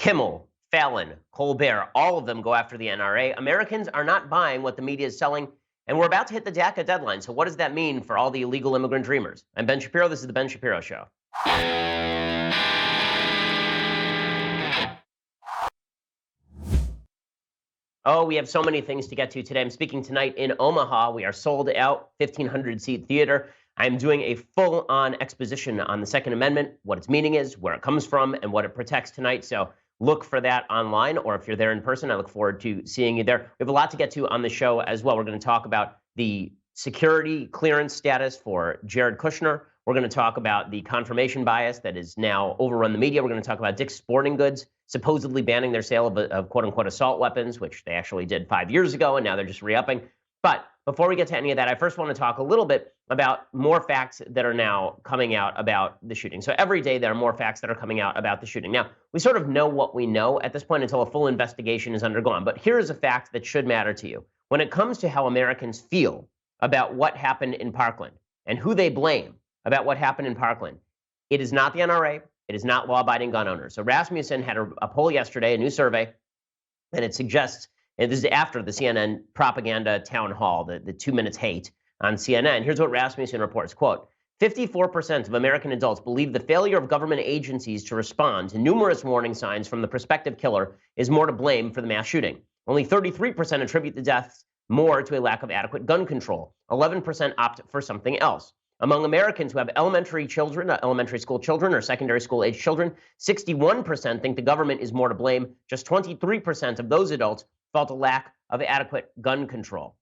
Kimmel, Fallon, Colbert, all of them go after the NRA. Americans are not buying what the media is selling, and we're about to hit the DACA deadline. So what does that mean for all the illegal immigrant dreamers? I'm Ben Shapiro. This is the Ben Shapiro Show. Oh, we have so many things to get to today. I'm speaking tonight in Omaha. We are sold out, 1,500-seat theater. I'm doing a full-on exposition on the Second Amendment, what its meaning is, where it comes from, and what it protects tonight. So look for that online, or if you're there in person, I look forward to seeing you there. We have a lot to get to on the show as well. We're going to talk about the security clearance status for Jared Kushner. We're going to talk about the confirmation bias that has now overrun the media. We're going to talk about Dick's Sporting Goods supposedly banning their sale of quote-unquote assault weapons, which they actually did 5 years ago, and now they're just re-upping. But before we get to any of that, I first want to talk a little bit about more facts that are now coming out about the shooting. So every day there are more facts that are coming out about the shooting. Now, we sort of know what we know at this point until a full investigation is undergone. But here is a fact that should matter to you. When it comes to how Americans feel about what happened in Parkland and who they blame about what happened in Parkland, it is not the NRA. It is not law-abiding gun owners. So Rasmussen had a poll yesterday, a new survey, and it suggests, and this is after the CNN propaganda town hall, the 2 minutes hate on CNN. Here's what Rasmussen reports, quote, 54% of American adults believe the failure of government agencies to respond to numerous warning signs from the prospective killer is more to blame for the mass shooting. Only 33% attribute the deaths more to a lack of adequate gun control. 11% opt for something else. Among Americans who have elementary children, elementary school children or secondary school age children, 61% think the government is more to blame. Just 23% of those adults felt a lack of adequate gun control.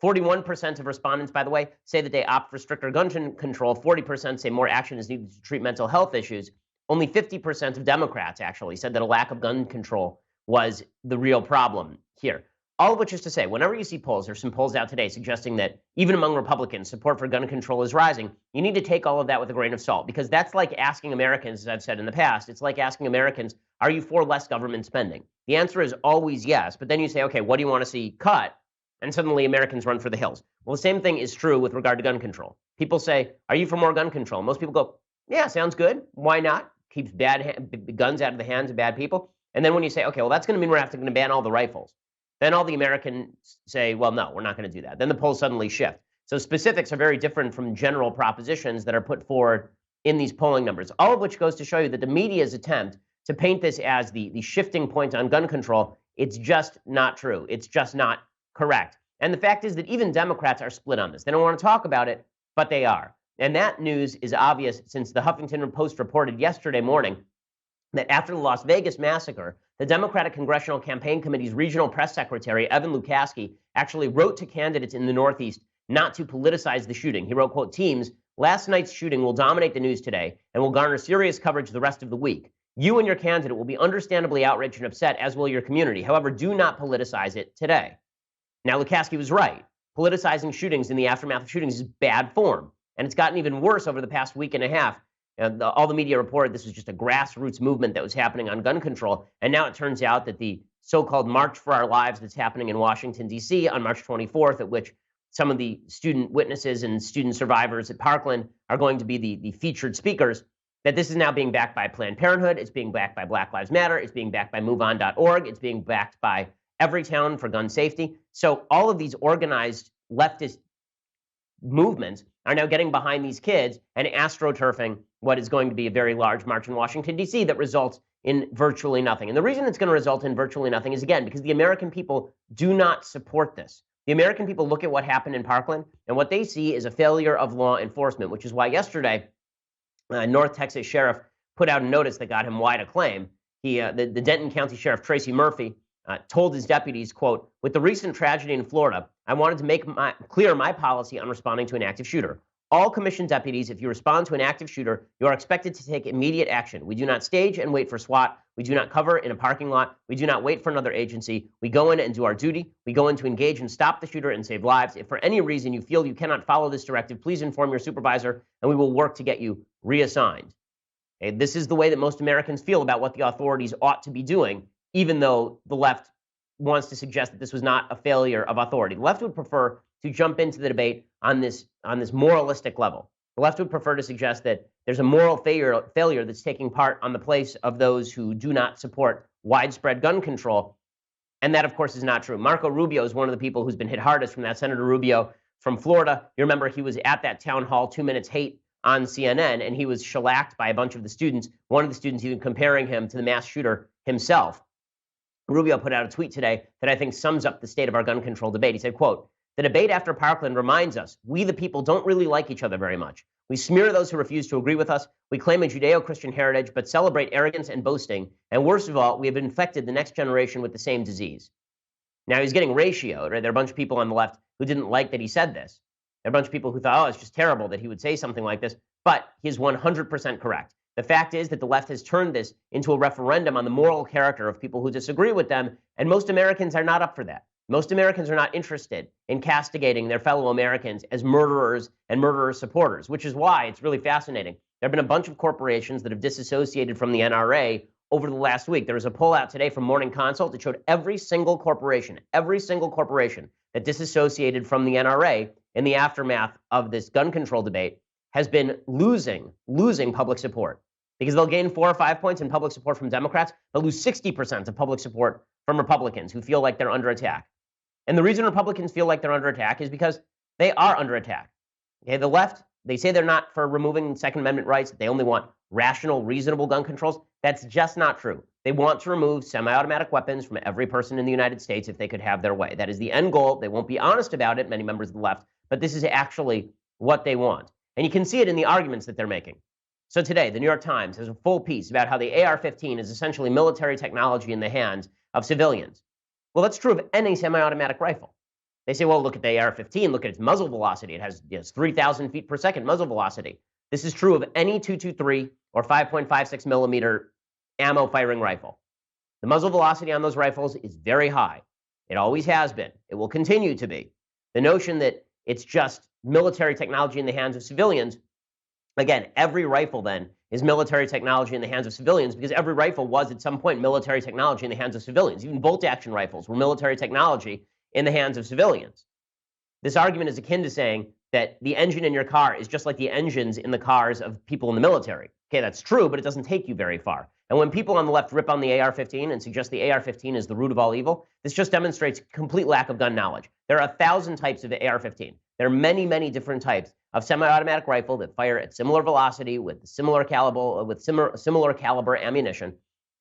41% of respondents, by the way, say that they opt for stricter gun control. 40% say more action is needed to treat mental health issues. Only 50% of Democrats actually said that a lack of gun control was the real problem here. All of which is to say, whenever you see polls, there's some polls out today suggesting that even among Republicans, support for gun control is rising. You need to take all of that with a grain of salt, because that's like asking Americans, as I've said in the past, it's like asking Americans, are you for less government spending? The answer is always yes, but then you say, okay, what do you want to see cut? And suddenly Americans run for the hills. Well, the same thing is true with regard to gun control. People say, are you for more gun control? Most people go, yeah, sounds good. Why not? Keeps guns out of the hands of bad people. And then when you say, okay, well, that's going to mean we're going to ban all the rifles. Then all the Americans say, well, no, we're not going to do that. Then the polls suddenly shift. So specifics are very different from general propositions that are put forward in these polling numbers, all of which goes to show you that the media's attempt to paint this as the shifting point on gun control, it's just not true. It's just not correct. And the fact is that even Democrats are split on this. They don't want to talk about it, but they are. And that news is obvious since the Huffington Post reported yesterday morning that after the Las Vegas massacre, the Democratic Congressional Campaign Committee's regional press secretary, Evan Lukaski, actually wrote to candidates in the Northeast not to politicize the shooting. He wrote, quote, teams, last night's shooting will dominate the news today and will garner serious coverage the rest of the week. You and your candidate will be understandably outraged and upset, as will your community. However, do not politicize it today. Now, Lukaski was right. Politicizing shootings in the aftermath of shootings is bad form, and it's gotten even worse over the past week and a half. All the media reported this was just a grassroots movement that was happening on gun control. And now it turns out that the so-called March for Our Lives that's happening in Washington, D.C. on March 24th, at which some of the student witnesses and student survivors at Parkland are going to be the featured speakers, that this is now being backed by Planned Parenthood. It's being backed by Black Lives Matter. It's being backed by MoveOn.org. It's being backed by Everytown for gun safety. So all of these organized leftist movements are now getting behind these kids and astroturfing what is going to be a very large march in Washington, D.C. that results in virtually nothing. And the reason it's going to result in virtually nothing is, again, because the American people do not support this. The American people look at what happened in Parkland, and what they see is a failure of law enforcement, which is why yesterday, North Texas Sheriff put out a notice that got him wide acclaim. The Denton County Sheriff, Tracy Murphy, told his deputies, quote, with the recent tragedy in Florida, I wanted to make clear my policy on responding to an active shooter. All commissioned deputies, if you respond to an active shooter, you are expected to take immediate action. We do not stage and wait for SWAT. We do not cover in a parking lot. We do not wait for another agency. We go in and do our duty. We go in to engage and stop the shooter and save lives. If for any reason you feel you cannot follow this directive, please inform your supervisor and we will work to get you reassigned. Okay, this is the way that most Americans feel about what the authorities ought to be doing, even though the left wants to suggest that this was not a failure of authority. The left would prefer to jump into the debate on this moralistic level. The left would prefer to suggest that there's a moral failure that's taking part on the place of those who do not support widespread gun control. And that, of course, is not true. Marco Rubio is one of the people who's been hit hardest from that. Senator Rubio from Florida. You remember he was at that town hall 2 Minutes Hate on CNN, and he was shellacked by a bunch of the students. One of the students even comparing him to the mass shooter himself. Rubio put out a tweet today that I think sums up the state of our gun control debate. He said, quote, "The debate after Parkland reminds us we, the people, don't really like each other very much. We smear those who refuse to agree with us. We claim a Judeo-Christian heritage, but celebrate arrogance and boasting. And worst of all, we have infected the next generation with the same disease." Now, he's getting ratioed, right? There are a bunch of people on the left who didn't like that he said this. There are a bunch of people who thought, oh, it's just terrible that he would say something like this. But he's 100% correct. The fact is that the left has turned this into a referendum on the moral character of people who disagree with them, and most Americans are not up for that. Most Americans are not interested in castigating their fellow Americans as murderers and murderer supporters, which is why it's really fascinating. There have been a bunch of corporations that have disassociated from the NRA over the last week. There was a poll out today from Morning Consult that showed every single corporation that disassociated from the NRA in the aftermath of this gun control debate has been losing public support, because they'll gain 4 or 5 points in public support from Democrats. They'll lose 60% of public support from Republicans who feel like they're under attack. And the reason Republicans feel like they're under attack is because they are under attack. Okay, the left, they say they're not for removing Second Amendment rights. They only want rational, reasonable gun controls. That's just not true. They want to remove semi-automatic weapons from every person in the United States if they could have their way. That is the end goal. They won't be honest about it, many members of the left, but this is actually what they want. And you can see it in the arguments that they're making. So today, the New York Times has a full piece about how the AR-15 is essentially military technology in the hands of civilians. Well, that's true of any semi-automatic rifle. They say, well, look at the AR-15, look at its muzzle velocity. It has 3,000 feet per second muzzle velocity. This is true of any .223 or 5.56 millimeter ammo firing rifle. The muzzle velocity on those rifles is very high. It always has been. It will continue to be. The notion that it's just military technology in the hands of civilians, again, every rifle then is military technology in the hands of civilians, because every rifle was at some point military technology in the hands of civilians. Even bolt-action rifles were military technology in the hands of civilians. This argument is akin to saying that the engine in your car is just like the engines in the cars of people in the military. Okay, that's true, but it doesn't take you very far. And when people on the left rip on the AR-15 and suggest the AR-15 is the root of all evil, this just demonstrates complete lack of gun knowledge. There are 1,000 types of AR-15. There are many, many different types of semi-automatic rifle that fire at similar velocity with similar caliber ammunition.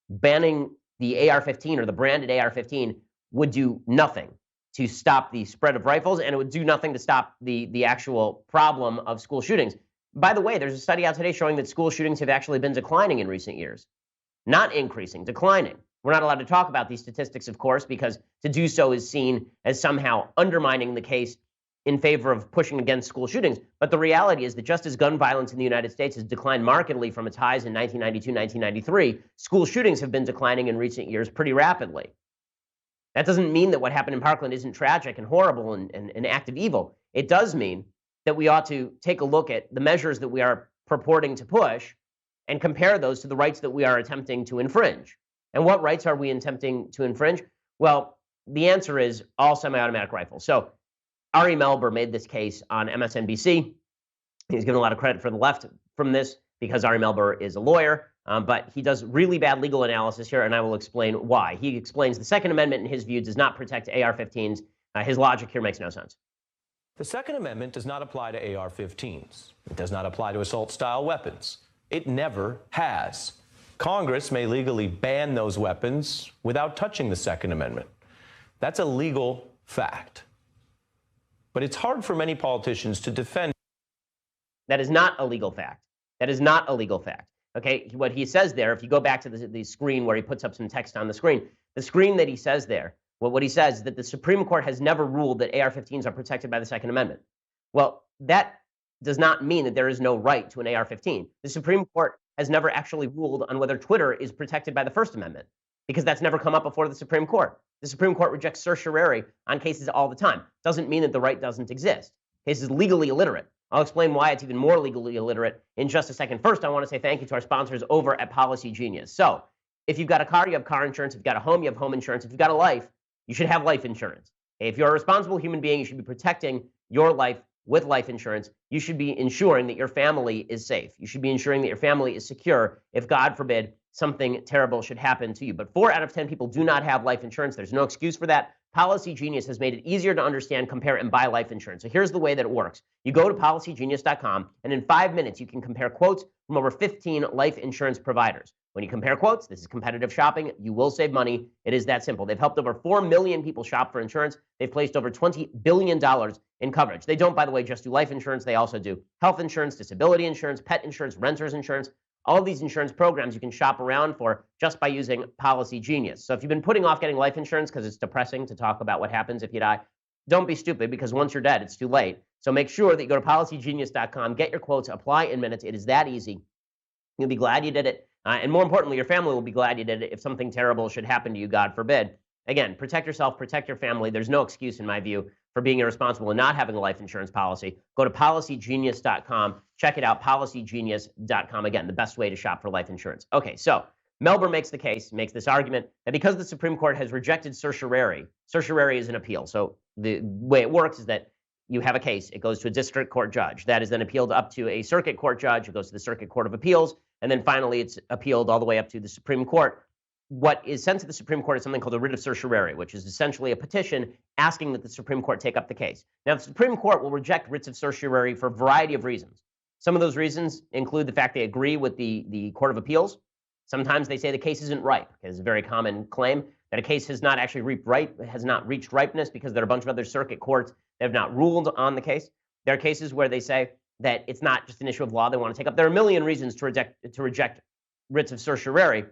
Banning the AR-15 or the branded AR-15 would do nothing to stop the spread of rifles, and it would do nothing to stop the actual problem of school shootings. By the way, there's a study out today showing that school shootings have actually been declining in recent years. Not increasing, declining. We're not allowed to talk about these statistics, of course, because to do so is seen as somehow undermining the case in favor of pushing against school shootings. But the reality is that just as gun violence in the United States has declined markedly from its highs in 1992, 1993, school shootings have been declining in recent years pretty rapidly. That doesn't mean that what happened in Parkland isn't tragic and horrible and an act of evil. It does mean that we ought to take a look at the measures that we are purporting to push and compare those to the rights that we are attempting to infringe. And what rights are we attempting to infringe? Well, the answer is all semi-automatic rifles. So Ari Melber made this case on MSNBC. He's given a lot of credit for the left from this because Ari Melber is a lawyer, but he does really bad legal analysis here, and I will explain why. He explains the Second Amendment, in his view, does not protect AR-15s. His logic here makes no sense. The Second Amendment does not apply to AR-15s. It does not apply to assault-style weapons. It never has. Congress may legally ban those weapons without touching the Second Amendment. That's a legal fact. But it's hard for many politicians to defend. That is not a legal fact. That is not a legal fact. Okay, what he says there, if you go back to the screen where he puts up some text on the screen that he says there, well, what he says is that the Supreme Court has never ruled that AR-15s are protected by the Second Amendment. Well, that does not mean that there is no right to an AR-15. The Supreme Court has never actually ruled on whether Twitter is protected by the First Amendment, because that's never come up before the Supreme Court. The Supreme Court rejects certiorari on cases all the time. Doesn't mean that the right doesn't exist. Case is legally illiterate. I'll explain why it's even more legally illiterate in just a second. First, I want to say thank you to our sponsors over at Policy Genius. So if you've got a car, you have car insurance. If you've got a home, you have home insurance. If you've got a life, you should have life insurance. If you're a responsible human being, you should be protecting your life with life insurance, you should be ensuring that your family is safe. You should be ensuring that your family is secure if, God forbid, something terrible should happen to you. But 4 out of 10 people do not have life insurance. There's no excuse for that. Policy Genius has made it easier to understand, compare, and buy life insurance. So here's the way that it works. You go to policygenius.com, and in 5 minutes, you can compare quotes from over 15 life insurance providers. When you compare quotes, this is competitive shopping. You will save money. It is that simple. They've helped over 4 million people shop for insurance. They've placed over $20 billion in coverage. They don't, by the way, just do life insurance. They also do health insurance, disability insurance, pet insurance, renter's insurance. All of these insurance programs you can shop around for just by using Policy Genius. So if you've been putting off getting life insurance because it's depressing to talk about what happens if you die, don't be stupid, because once you're dead, it's too late. So make sure that you go to policygenius.com, get your quotes, apply in minutes. It is that easy. You'll be glad you did it. And more importantly, your family will be glad you did it if something terrible should happen to you, God forbid. Again, protect yourself, protect your family. There's no excuse, in my view, for being irresponsible and not having a life insurance policy. Go to policygenius.com. Check it out, policygenius.com. Again, the best way to shop for life insurance. Okay, so Melber makes this argument that because the Supreme Court has rejected certiorari is an appeal. So the way it works is that you have a case, it goes to a district court judge. That is then appealed up to a circuit court judge. It goes to the Circuit Court of Appeals. And then finally, it's appealed all the way up to the Supreme Court. What is sent to the Supreme Court is something called a writ of certiorari, which is essentially a petition asking that the Supreme Court take up the case. Now, the Supreme Court will reject writs of certiorari for a variety of reasons. Some of those reasons include the fact they agree with the Court of Appeals. Sometimes they say the case isn't ripe. It's a very common claim that a case has not actually reached ripeness because there are a bunch of other circuit courts that have not ruled on the case. There are cases where they say that it's not just an issue of law they want to take up. There are a million reasons to reject writs of certiorari.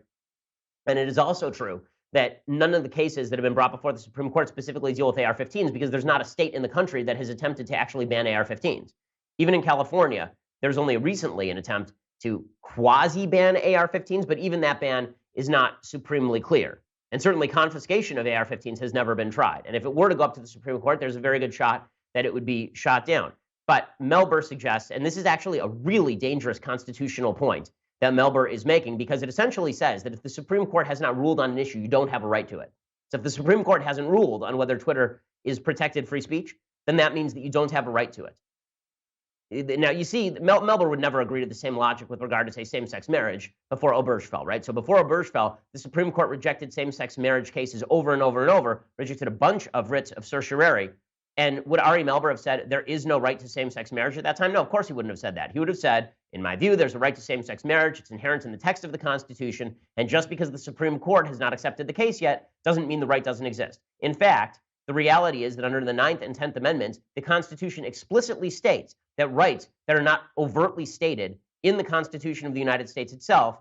And it is also true that none of the cases that have been brought before the Supreme Court specifically deal with AR-15s because there's not a state in the country that has attempted to actually ban AR-15s. Even in California, there's only recently an attempt to quasi-ban AR-15s, but even that ban is not supremely clear. And certainly confiscation of AR-15s has never been tried. And if it were to go up to the Supreme Court, there's a very good shot that it would be shot down. But Melber suggests, and this is actually a really dangerous constitutional point that Melber is making, because it essentially says that if the Supreme Court has not ruled on an issue, you don't have a right to it. So if the Supreme Court hasn't ruled on whether Twitter is protected free speech, then that means that you don't have a right to it. Now, you see, Melber would never agree to the same logic with regard to, say, same-sex marriage before Obergefell, right? So before Obergefell, the Supreme Court rejected same-sex marriage cases over and over and over, rejected a bunch of writs of certiorari. And would Ari Melber have said there is no right to same-sex marriage at that time? No, of course he wouldn't have said that. He would have said, in my view, there's a right to same-sex marriage. It's inherent in the text of the Constitution. And just because the Supreme Court has not accepted the case yet doesn't mean the right doesn't exist. In fact, the reality is that under the 9th and 10th Amendments, the Constitution explicitly states that rights that are not overtly stated in the Constitution of the United States itself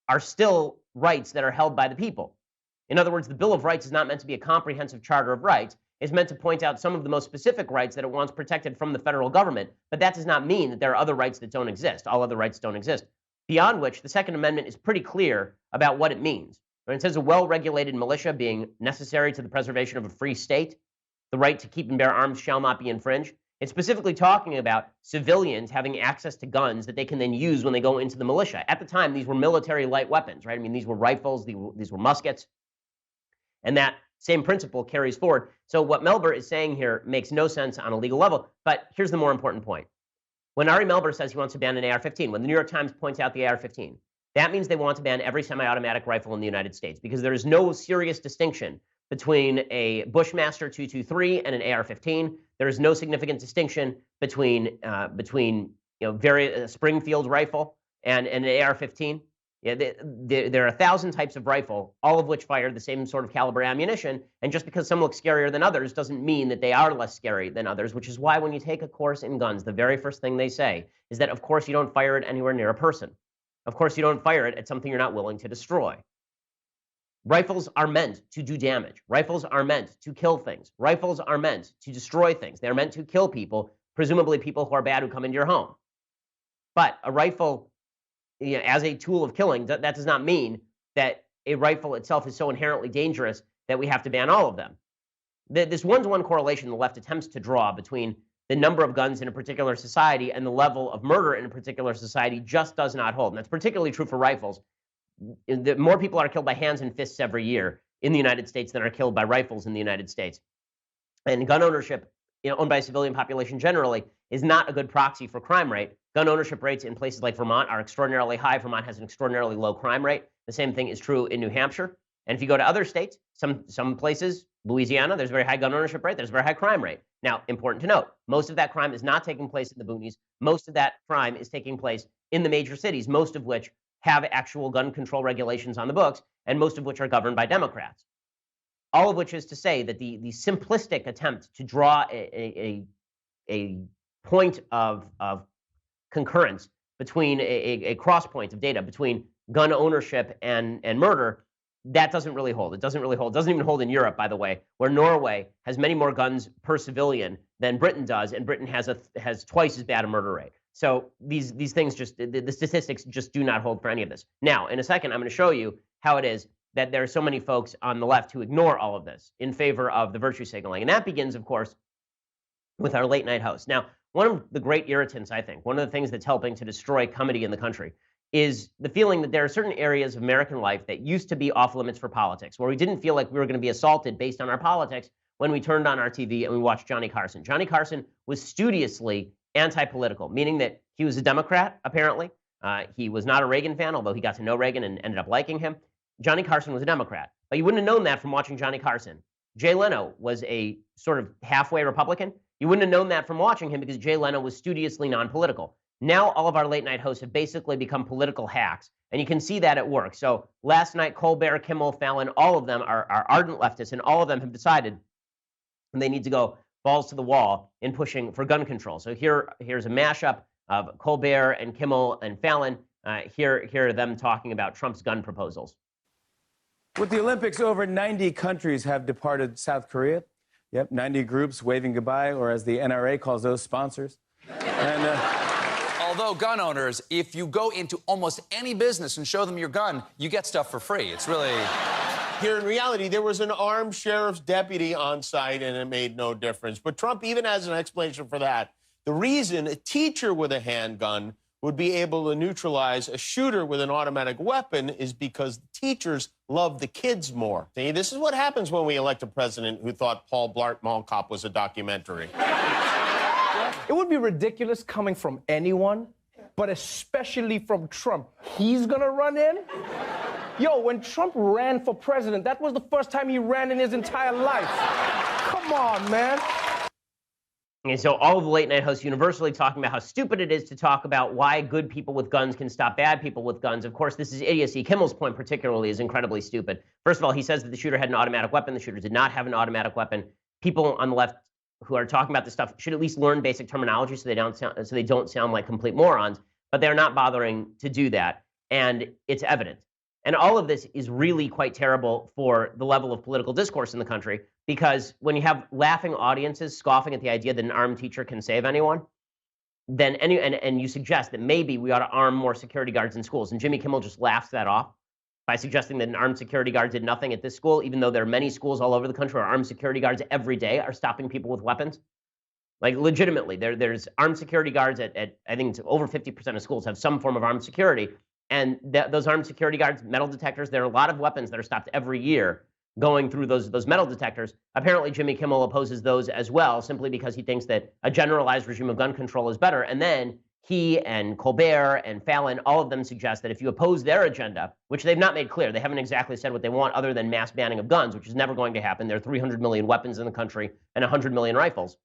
are still rights that are held by the people. In other words, the Bill of Rights is not meant to be a comprehensive charter of rights. It's meant to point out some of the most specific rights that it wants protected from the federal government, but that does not mean that there are other rights that don't exist. All other rights don't exist. Beyond which, the Second Amendment is pretty clear about what it means. When it says a well-regulated militia being necessary to the preservation of a free state, the right to keep and bear arms shall not be infringed. It's specifically talking about civilians having access to guns that they can then use when they go into the militia. At the time, these were military light weapons, right? I mean, these were rifles, these were muskets. And that same principle carries forward. So what Melber is saying here makes no sense on a legal level. But here's the more important point. When Ari Melber says he wants to ban an AR-15, when the New York Times points out the AR-15, that means they want to ban every semi-automatic rifle in the United States because there is no serious distinction between a Bushmaster 223 and an AR-15. There is no significant distinction between a Springfield rifle and an AR-15. Yeah, there are 1,000 types of rifle, all of which fire the same sort of caliber ammunition. And just because some look scarier than others doesn't mean that they are less scary than others, which is why when you take a course in guns, the very first thing they say is that, of course, you don't fire it anywhere near a person. Of course, you don't fire it at something you're not willing to destroy. Rifles are meant to do damage. Rifles are meant to kill things. Rifles are meant to destroy things. They're meant to kill people, presumably people who are bad who come into your home. But a rifle, as a tool of killing, that does not mean that a rifle itself is so inherently dangerous that we have to ban all of them. This one-to-one correlation the left attempts to draw between the number of guns in a particular society and the level of murder in a particular society just does not hold. And that's particularly true for rifles. More people are killed by hands and fists every year in the United States than are killed by rifles in the United States. And gun ownership owned by a civilian population generally, is not a good proxy for crime rate. Gun ownership rates in places like Vermont are extraordinarily high. Vermont has an extraordinarily low crime rate. The same thing is true in New Hampshire. And if you go to other states, some places, Louisiana, there's a very high gun ownership rate. There's a very high crime rate. Now, important to note, most of that crime is not taking place in the boonies. Most of that crime is taking place in the major cities, most of which have actual gun control regulations on the books, and most of which are governed by Democrats. All of which is to say that the simplistic attempt to draw a point of concurrence between a cross point of data between gun ownership and murder, that doesn't really hold. It doesn't really hold. It doesn't even hold in Europe, by the way, where Norway has many more guns per civilian than Britain does, and Britain has twice as bad a murder rate. So these things just, the statistics just do not hold for any of this. Now, in a second, I'm going to show you how it is that there are so many folks on the left who ignore all of this in favor of the virtue signaling. And that begins, of course, with our late night host. Now, one of the great irritants, I think, one of the things that's helping to destroy comedy in the country is the feeling that there are certain areas of American life that used to be off limits for politics, where we didn't feel like we were going to be assaulted based on our politics when we turned on our TV and we watched Johnny Carson. Johnny Carson was studiously anti-political, meaning that he was a Democrat, apparently. He was not a Reagan fan, although he got to know Reagan and ended up liking him. Johnny Carson was a Democrat, but you wouldn't have known that from watching Johnny Carson. Jay Leno was a sort of halfway Republican. You wouldn't have known that from watching him because Jay Leno was studiously non-political. Now all of our late night hosts have basically become political hacks, and you can see that at work. So last night, Colbert, Kimmel, Fallon, all of them are ardent leftists, and all of them have decided they need to go balls to the wall in pushing for gun control. So here's a mashup of Colbert and Kimmel and Fallon. Here are them talking about Trump's gun proposals. With the Olympics, over 90 countries have departed South Korea. Yep, 90 groups waving goodbye, or as the NRA calls those, sponsors. And although gun owners, if you go into almost any business and show them your gun, you get stuff for free. It's really... Here in reality, there was an armed sheriff's deputy on site, and it made no difference. But Trump even has an explanation for that. The reason a teacher with a handgun would be able to neutralize a shooter with an automatic weapon is because the teachers love the kids more. See, this is what happens when we elect a president who thought Paul Blart Mall Cop was a documentary. It would be ridiculous coming from anyone, but especially from Trump. He's gonna run in? Yo, when Trump ran for president, that was the first time he ran in his entire life. Come on, man. And so all of the late night hosts universally talking about how stupid it is to talk about why good people with guns can stop bad people with guns. Of course, this is idiocy. Kimmel's point particularly is incredibly stupid. First of all, he says that the shooter had an automatic weapon. The shooter did not have an automatic weapon. People on the left who are talking about this stuff should at least learn basic terminology so they don't sound like complete morons. But they're not bothering to do that, and it's evident. And all of this is really quite terrible for the level of political discourse in the country, because when you have laughing audiences scoffing at the idea that an armed teacher can save anyone, then and you suggest that maybe we ought to arm more security guards in schools. And Jimmy Kimmel just laughs that off by suggesting that an armed security guard did nothing at this school, even though there are many schools all over the country where armed security guards every day are stopping people with weapons. Like, legitimately, there's armed security guards at I think it's over 50% of schools have some form of armed security. And those armed security guards, metal detectors, there are a lot of weapons that are stopped every year going through those metal detectors. Apparently, Jimmy Kimmel opposes those as well, simply because he thinks that a generalized regime of gun control is better. And then he and Colbert and Fallon, all of them suggest that if you oppose their agenda, which they've not made clear, they haven't exactly said what they want other than mass banning of guns, which is never going to happen. There are 300 million weapons in the country and 100 million rifles.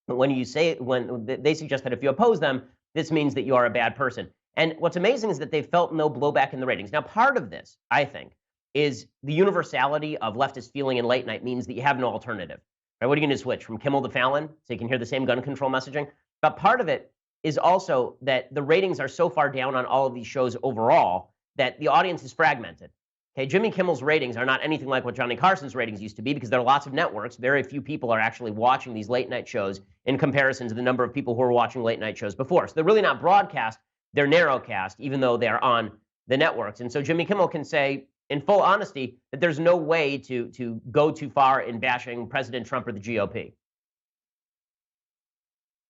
But when they suggest that if you oppose them, this means that you are a bad person. And what's amazing is that they felt no blowback in the ratings. Now, part of this, I think, is the universality of leftist feeling in late night means that you have no alternative. Right? What are you going to switch from Kimmel to Fallon so you can hear the same gun control messaging? But part of it is also that the ratings are so far down on all of these shows overall that the audience is fragmented. Okay, Jimmy Kimmel's ratings are not anything like what Johnny Carson's ratings used to be, because there are lots of networks. Very few people are actually watching these late night shows in comparison to the number of people who were watching late night shows before. So they're really not broadcast. They're narrowcast, even though they're on the networks. And so Jimmy Kimmel can say, in full honesty, that there's no way to go too far in bashing President Trump or the GOP.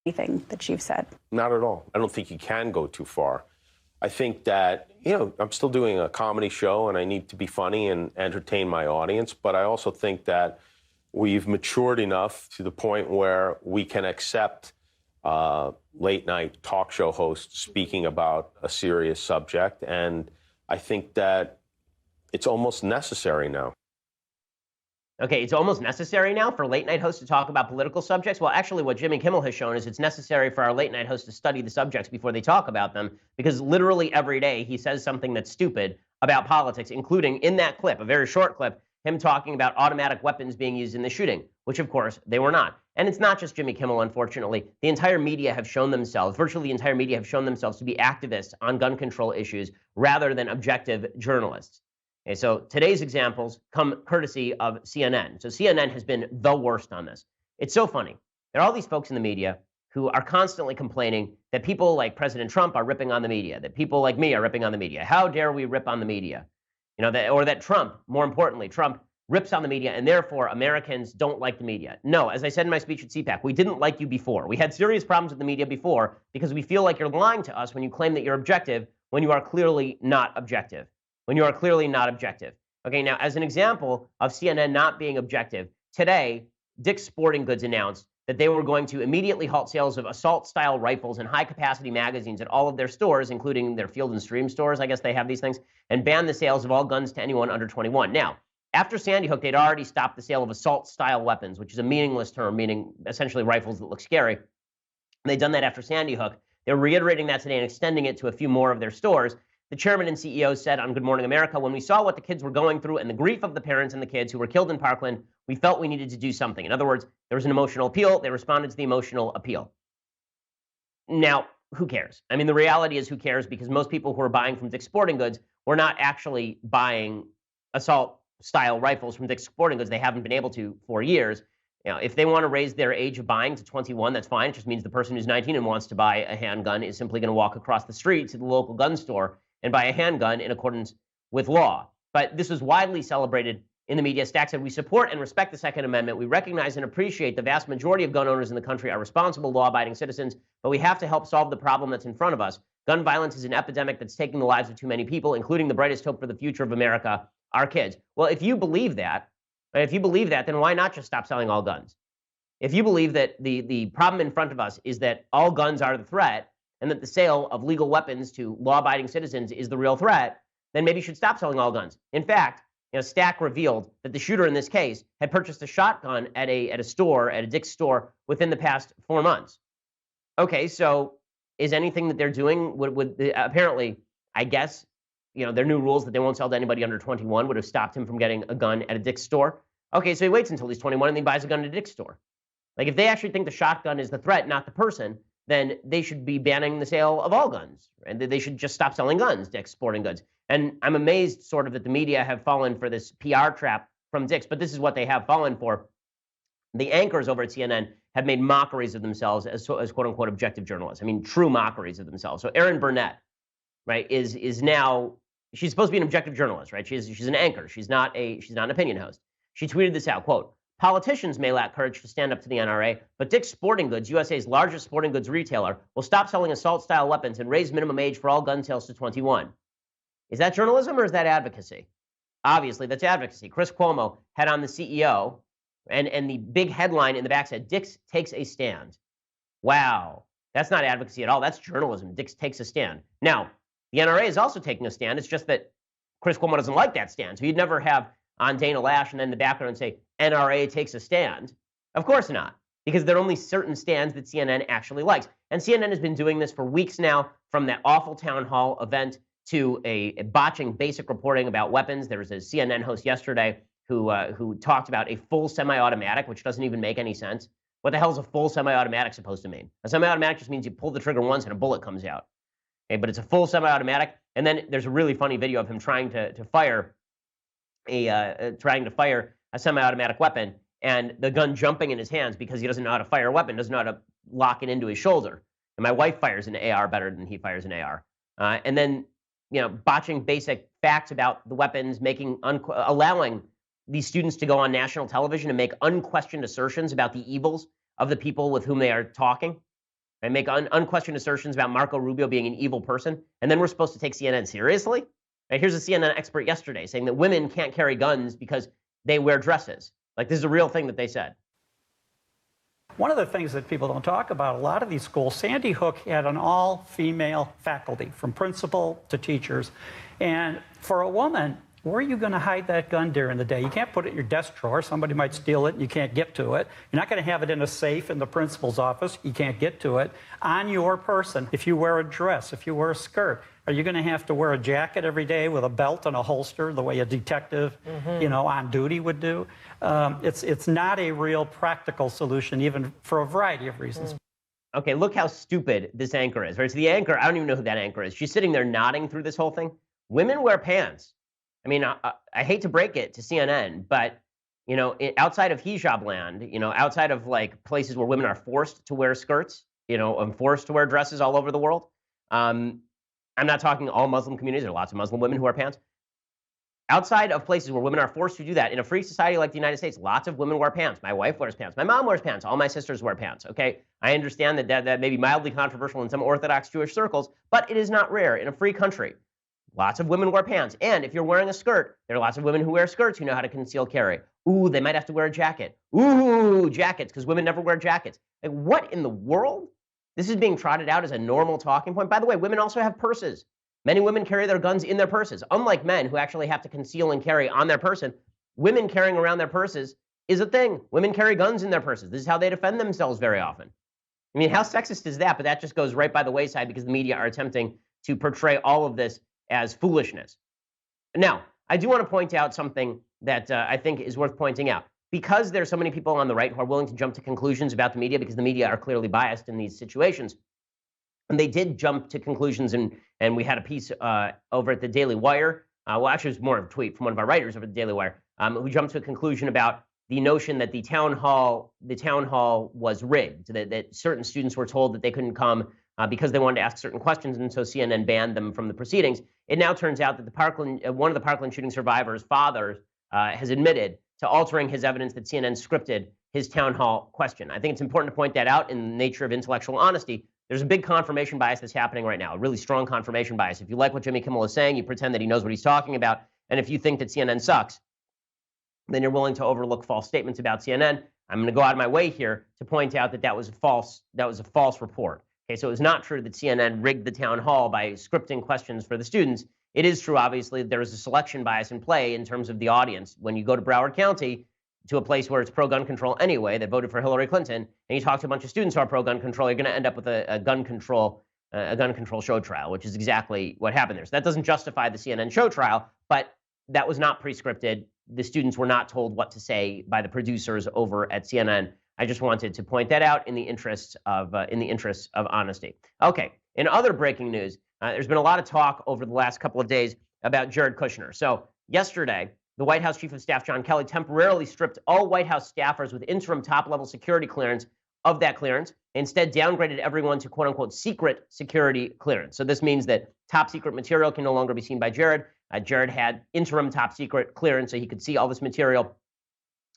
Anything that you've said? Not at all. I don't think you can go too far. I think that, I'm still doing a comedy show and I need to be funny and entertain my audience. But I also think that we've matured enough to the point where we can accept late night talk show hosts speaking about a serious subject. And I think that it's almost necessary now. Okay, it's almost necessary now for late night hosts to talk about political subjects. Well, actually, what Jimmy Kimmel has shown is it's necessary for our late night hosts to study the subjects before they talk about them, because literally every day he says something that's stupid about politics, including in that clip, a very short clip, him talking about automatic weapons being used in the shooting, which of course they were not. And it's not just Jimmy Kimmel, unfortunately. The entire media have shown themselves, virtually the entire media have shown themselves to be activists on gun control issues rather than objective journalists. Okay, so today's examples come courtesy of CNN. So CNN has been the worst on this. It's so funny. There are all these folks in the media who are constantly complaining that people like President Trump are ripping on the media, that people like me are ripping on the media. How dare we rip on the media? You know, or that Trump, more importantly, Trump rips on the media and therefore Americans don't like the media. No, as I said in my speech at CPAC, we didn't like you before. We had serious problems with the media before because we feel like you're lying to us when you claim that you're objective when you are clearly not objective. When you are clearly not objective. Okay, now as an example of CNN not being objective, today, Dick's Sporting Goods announced that they were going to immediately halt sales of assault-style rifles and high-capacity magazines at all of their stores, including their Field & Stream stores, I guess they have these things, and ban the sales of all guns to anyone under 21. Now, after Sandy Hook, they'd already stopped the sale of assault-style weapons, which is a meaningless term, meaning essentially rifles that look scary. They'd done that after Sandy Hook. They're reiterating that today and extending it to a few more of their stores. The chairman and CEO said on Good Morning America, when we saw what the kids were going through and the grief of the parents and the kids who were killed in Parkland, we felt we needed to do something. In other words, there was an emotional appeal. They responded to the emotional appeal. Now, who cares? I mean, the reality is who cares, because most people who are buying from Dick's Sporting Goods were not actually buying assault-style rifles from Dick's Sporting Goods. They haven't been able to for years. You know, if they want to raise their age of buying to 21, that's fine. It just means the person who's 19 and wants to buy a handgun is simply going to walk across the street to the local gun store and buy a handgun in accordance with law. But this was widely celebrated in the media. Stack said, we support and respect the Second Amendment. We recognize and appreciate the vast majority of gun owners in the country are responsible, law-abiding citizens, but we have to help solve the problem that's in front of us. Gun violence is an epidemic that's taking the lives of too many people, including the brightest hope for the future of America, our kids. Well, if you believe that, then why not just stop selling all guns? If you believe that the problem in front of us is that all guns are the threat, and that the sale of legal weapons to law-abiding citizens is the real threat, then maybe you should stop selling all guns. In fact, Stack revealed that the shooter in this case had purchased a shotgun at a store, at a Dick's store, within the past 4 months. Okay, so is anything that they're doing apparently, I guess, their new rules that they won't sell to anybody under 21 would have stopped him from getting a gun at a Dick's store. Okay, so he waits until he's 21 and then he buys a gun at a Dick's store. Like, if they actually think the shotgun is the threat, not the person, then they should be banning the sale of all guns, and they should just stop selling guns, Dick's Sporting Goods. And I'm amazed sort of that the media have fallen for this PR trap from Dick's, but this is what they have fallen for. The anchors over at CNN have made mockeries of themselves as quote-unquote objective journalists. I mean, true mockeries of themselves. So Erin Burnett, right, is now, she's supposed to be an objective journalist, right? She's an anchor. She's not an opinion host. She tweeted this out, quote, politicians may lack courage to stand up to the NRA, but Dick's Sporting Goods, USA's largest sporting goods retailer, will stop selling assault-style weapons and raise minimum age for all gun sales to 21. Is that journalism or is that advocacy? Obviously, that's advocacy. Chris Cuomo had on the CEO, and the big headline in the back said, Dick's takes a stand. Wow, that's not advocacy at all. That's journalism. Dick's takes a stand. Now, the NRA is also taking a stand. It's just that Chris Cuomo doesn't like that stand. So you'd never have on Dana Lash and then in the background say, NRA takes a stand. Of course not, because there are only certain stands that CNN actually likes. And CNN has been doing this for weeks now, from that awful town hall event to a botching basic reporting about weapons. There was a CNN host yesterday who talked about a full semi-automatic, which doesn't even make any sense. What the hell is a full semi-automatic supposed to mean? A semi-automatic just means you pull the trigger once and a bullet comes out. Okay, but it's a full semi-automatic. And then there's a really funny video of him trying to fire a semi-automatic weapon, and the gun jumping in his hands because he doesn't know how to fire a weapon, doesn't know how to lock it into his shoulder. And my wife fires an AR better than he fires an AR. And then, botching basic facts about the weapons, allowing these students to go on national television and make unquestioned assertions about the evils of the people with whom they are talking, and make unquestioned assertions about Marco Rubio being an evil person. And then we're supposed to take CNN seriously? Right, here's a CNN expert yesterday saying that women can't carry guns because they wear dresses. Like, this is a real thing that they said. One of the things that people don't talk about, a lot of these schools, Sandy Hook had an all-female faculty, from principal to teachers. And for a woman, where are you going to hide that gun during the day? You can't put it in your desk drawer. Somebody might steal it and you can't get to it. You're not going to have it in a safe in the principal's office. You can't get to it. On your person, if you wear a dress, if you wear a skirt, are you going to have to wear a jacket every day with a belt and a holster the way a detective, on duty would do? It's not a real practical solution, even for a variety of reasons. Okay, look how stupid this anchor is, right? So the anchor, I don't even know who that anchor is. She's sitting there nodding through this whole thing. Women wear pants. I mean, I hate to break it to CNN, but, outside of hijab land, outside of like places where women are forced to wear skirts, and forced to wear dresses all over the world. I'm not talking all Muslim communities. There are lots of Muslim women who wear pants. Outside of places where women are forced to do that, in a free society like the United States, lots of women wear pants. My wife wears pants. My mom wears pants. All my sisters wear pants, okay? I understand that may be mildly controversial in some Orthodox Jewish circles, but it is not rare in a free country. Lots of women wear pants. And if you're wearing a skirt, there are lots of women who wear skirts who know how to conceal carry. Ooh, they might have to wear a jacket. Ooh, jackets, because women never wear jackets. Like, what in the world? This is being trotted out as a normal talking point. By the way, women also have purses. Many women carry their guns in their purses. Unlike men who actually have to conceal and carry on their person, women carrying around their purses is a thing. Women carry guns in their purses. This is how they defend themselves very often. I mean, how sexist is that? But that just goes right by the wayside because the media are attempting to portray all of this as foolishness. Now, I do want to point out something that I think is worth pointing out. Because there's so many people on the right who are willing to jump to conclusions about the media because the media are clearly biased in these situations, and they did jump to conclusions, and we had a piece over at the Daily Wire. Well, actually, it was more of a tweet from one of our writers over at the Daily Wire, who jumped to a conclusion about the notion that the town hall was rigged, that certain students were told that they couldn't come because they wanted to ask certain questions, and so CNN banned them from the proceedings. It now turns out that one of the Parkland shooting survivors' fathers has admitted to altering his evidence that CNN scripted his town hall question. I think it's important to point that out in the nature of intellectual honesty. There's a big confirmation bias that's happening right now, a really strong confirmation bias. If you like what Jimmy Kimmel is saying, you pretend that he knows what he's talking about. And if you think that CNN sucks, then you're willing to overlook false statements about CNN. I'm going to go out of my way here to point out that that was a false report. Okay, so it was not true that CNN rigged the town hall by scripting questions for the students. It is true, obviously, there is a selection bias in play in terms of the audience. When you go to Broward County, to a place where it's pro-gun control anyway, that voted for Hillary Clinton, and you talk to a bunch of students who are pro-gun control, you're going to end up with a gun control show trial, which is exactly what happened there. So that doesn't justify the CNN show trial, but that was not pre-scripted. The students were not told what to say by the producers over at CNN. I just wanted to point that out in the interests of honesty. Okay, in other breaking news, there's been a lot of talk over the last couple of days about Jared Kushner. So yesterday, the White House Chief of Staff John Kelly temporarily stripped all White House staffers with interim top-level security clearance of that clearance, instead downgraded everyone to quote-unquote secret security clearance. So this means that top-secret material can no longer be seen by Jared. Jared had interim top-secret clearance, so he could see all this material.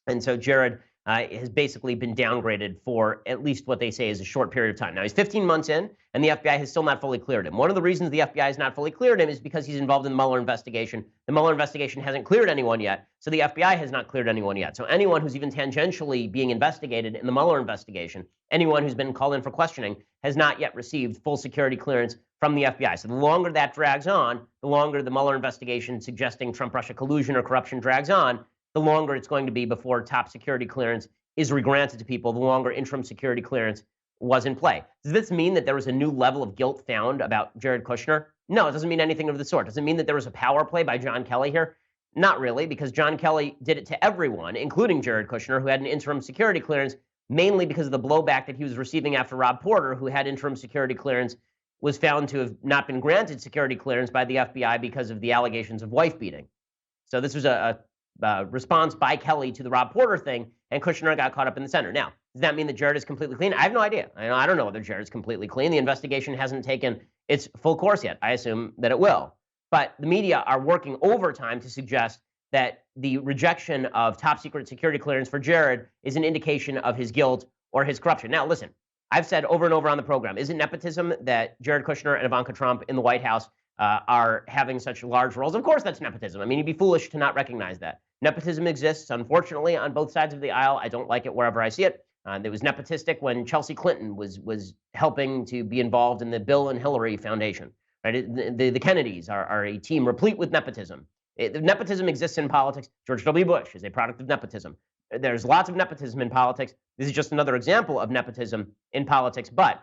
And so Jared has basically been downgraded for at least what they say is a short period of time. Now, he's 15 months in, and the FBI has still not fully cleared him. One of the reasons the FBI has not fully cleared him is because he's involved in the Mueller investigation. The Mueller investigation hasn't cleared anyone yet, so the FBI has not cleared anyone yet. So anyone who's even tangentially being investigated in the Mueller investigation, anyone who's been called in for questioning, has not yet received full security clearance from the FBI. So the longer that drags on, the longer the Mueller investigation suggesting Trump-Russia collusion or corruption drags on, the longer it's going to be before top security clearance is regranted to people, the longer interim security clearance was in play. Does this mean that there was a new level of guilt found about Jared Kushner? No, it doesn't mean anything of the sort. Does it mean that there was a power play by John Kelly here? Not really, because John Kelly did it to everyone, including Jared Kushner, who had an interim security clearance, mainly because of the blowback that he was receiving after Rob Porter, who had interim security clearance, was found to have not been granted security clearance by the FBI because of the allegations of wife beating. So this was a response by Kelly to the Rob Porter thing, and Kushner got caught up in the center. Now, does that mean that Jared is completely clean? I have no idea. I don't know whether Jared is completely clean. The investigation hasn't taken its full course yet. I assume that it will. But the media are working overtime to suggest that the rejection of top secret security clearance for Jared is an indication of his guilt or his corruption. Now, listen, I've said over and over on the program, is it nepotism that Jared Kushner and Ivanka Trump in the White House are having such large roles. Of course, that's nepotism. I mean, you'd be foolish to not recognize that. Nepotism exists, unfortunately, on both sides of the aisle. I don't like it wherever I see it. It was nepotistic when Chelsea Clinton was helping to be involved in the Bill and Hillary Foundation. Right? The Kennedys are a team replete with nepotism. Nepotism exists in politics. George W. Bush is a product of nepotism. There's lots of nepotism in politics. This is just another example of nepotism in politics. But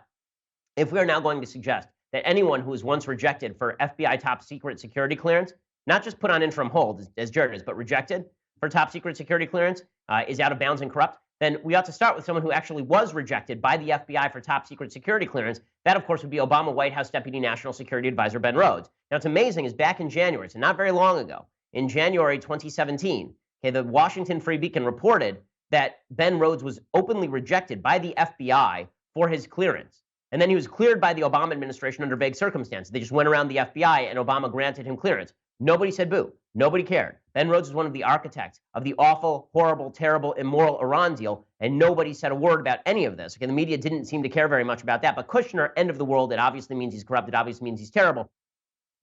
if we are now going to suggest that anyone who was once rejected for FBI top secret security clearance, not just put on interim hold, as Jared is, but rejected for top secret security clearance, is out of bounds and corrupt, then we ought to start with someone who actually was rejected by the FBI for top secret security clearance. That, of course, would be Obama White House Deputy National Security Advisor Ben Rhodes. Now, what's amazing is back in January, so not very long ago, in January 2017, the Washington Free Beacon reported that Ben Rhodes was openly rejected by the FBI for his clearance. And then he was cleared by the Obama administration under vague circumstances. They just went around the FBI and Obama granted him clearance. Nobody said boo. Nobody cared. Ben Rhodes was one of the architects of the awful, horrible, terrible, immoral Iran deal, and nobody said a word about any of this. Okay, the media didn't seem to care very much about that. But Kushner, end of the world, it obviously means he's corrupt. It obviously means he's terrible.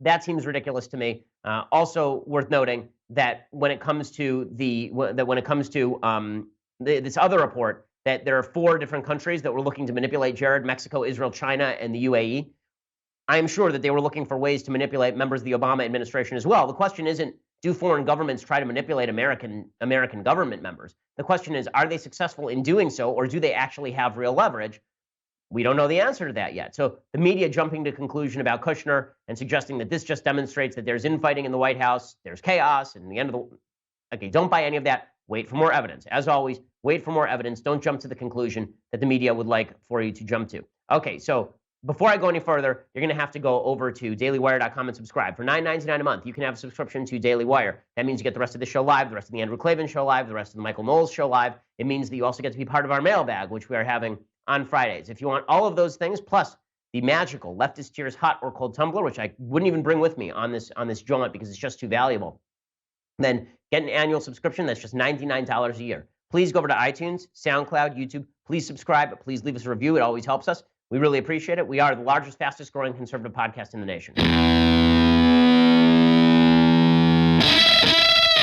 That seems ridiculous to me. Also worth noting that when it comes to this other report, that there are 4 different countries that were looking to manipulate Jared: Mexico, Israel, China, and the UAE. I am sure that they were looking for ways to manipulate members of the Obama administration as well. The question isn't, do foreign governments try to manipulate American government members? The question is, are they successful in doing so, or do they actually have real leverage? We don't know the answer to that yet. So the media jumping to conclusion about Kushner and suggesting that this just demonstrates that there's infighting in the White House, there's chaos, and the end of the... Okay, don't buy any of that. Wait for more evidence. As always, wait for more evidence. Don't jump to the conclusion that the media would like for you to jump to. Okay, so before I go any further, you're going to have to go over to dailywire.com and subscribe. For $9.99 a month, you can have a subscription to Daily Wire. That means you get the rest of the show live, the rest of the Andrew Klavan show live, the rest of the Michael Knowles show live. It means that you also get to be part of our mailbag, which we are having on Fridays. If you want all of those things, plus the magical Leftist Tears hot or cold tumbler, which I wouldn't even bring with me on this jaunt because it's just too valuable, then get an annual subscription. That's just $99 a year. Please go over to iTunes, SoundCloud, YouTube. Please subscribe, but please leave us a review. It always helps us. We really appreciate it. We are the largest, fastest growing conservative podcast in the nation.